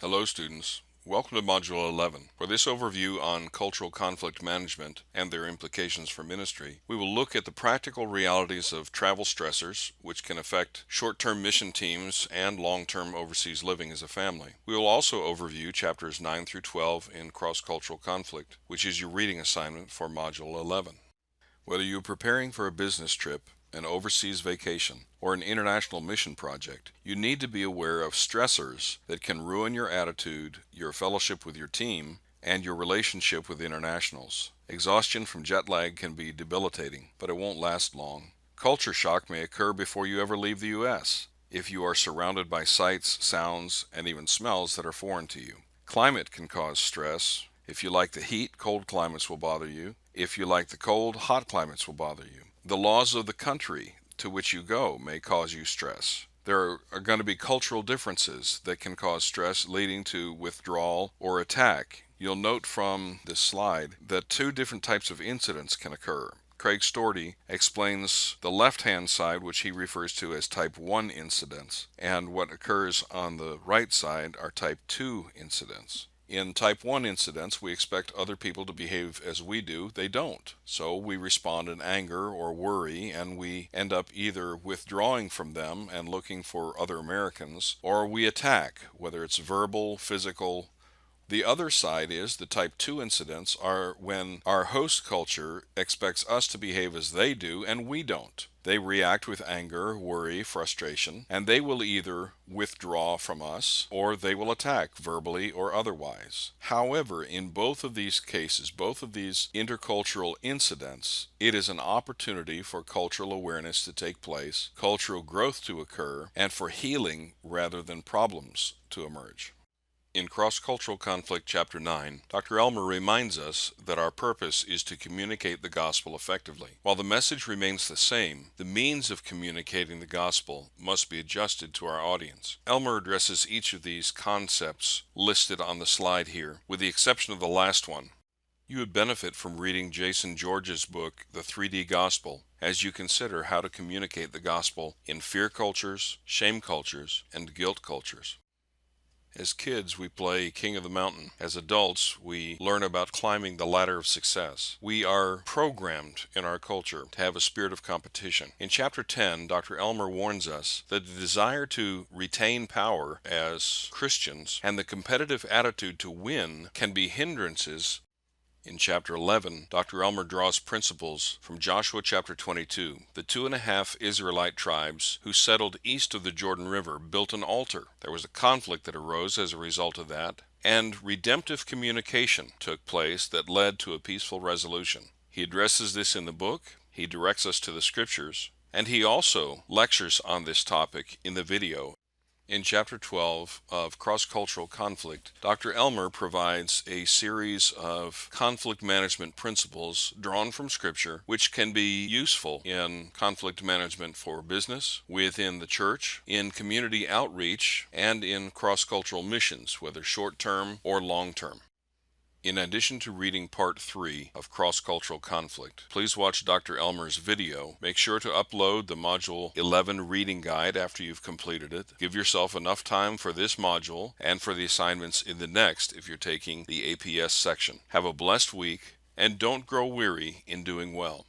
Hello students, welcome to Module 11. For this overview on cultural conflict management and their implications for ministry, we will look at the practical realities of travel stressors, which can affect short-term mission teams and long-term overseas living as a family. We will also overview chapters 9 through 12 in cross-cultural conflict, which is your reading assignment for Module 11. Whether you're preparing for a business trip, an overseas vacation, or an international mission project, you need to be aware of stressors that can ruin your attitude, your fellowship with your team, and your relationship with internationals. Exhaustion from jet lag can be debilitating, but it won't last long. Culture shock may occur before you ever leave the U.S. if you are surrounded by sights, sounds, and even smells that are foreign to you. Climate can cause stress. If you like the heat, cold climates will bother you. If you like the cold, hot climates will bother you. The laws of the country to which you go may cause you stress. There are going to be cultural differences that can cause stress, leading to withdrawal or attack. You'll note from this slide that two different types of incidents can occur. Craig Storty explains the left-hand side, which he refers to as type 1 incidents, and what occurs on the right side are type 2 incidents. In type 1 incidents, we expect other people to behave as we do. They don't. So we respond in anger or worry, and we end up either withdrawing from them and looking for other Americans, or we attack, whether it's verbal, physical. The other side is the type 2 incidents are when our host culture expects us to behave as they do and we don't. They react with anger, worry, frustration, and they will either withdraw from us or they will attack verbally or otherwise. However, in both of these cases, both of these intercultural incidents, it is an opportunity for cultural awareness to take place, cultural growth to occur, and for healing rather than problems to emerge. In Cross-Cultural Conflict, Chapter 9, Dr. Elmer reminds us that our purpose is to communicate the gospel effectively. While the message remains the same, the means of communicating the gospel must be adjusted to our audience. Elmer addresses each of these concepts listed on the slide here, with the exception of the last one. You would benefit from reading Jason George's book, The 3D Gospel, as you consider how to communicate the gospel in fear cultures, shame cultures, and guilt cultures. As kids, we play King of the Mountain. As adults, we learn about climbing the ladder of success. We are programmed in our culture to have a spirit of competition. In Chapter 10, Dr. Elmer warns us that the desire to retain power as Christians and the competitive attitude to win can be hindrances. In Chapter 11, Dr. Elmer draws principles from Joshua chapter 22. The 2.5 Israelite tribes who settled east of the Jordan River built an altar. There was a conflict that arose as a result of that, and redemptive communication took place that led to a peaceful resolution. He addresses this in the book, he directs us to the scriptures, and he also lectures on this topic in the video. In Chapter 12 of Cross-Cultural Conflict, Dr. Elmer provides a series of conflict management principles drawn from Scripture, which can be useful in conflict management for business, within the church, in community outreach, and in cross-cultural missions, whether short-term or long-term. In addition to reading Part 3 of Cross-Cultural Conflict, please watch Dr. Elmer's video. Make sure to upload the Module 11 reading guide after you've completed it. Give yourself enough time for this module and for the assignments in the next if you're taking the APS section. Have a blessed week, and don't grow weary in doing well.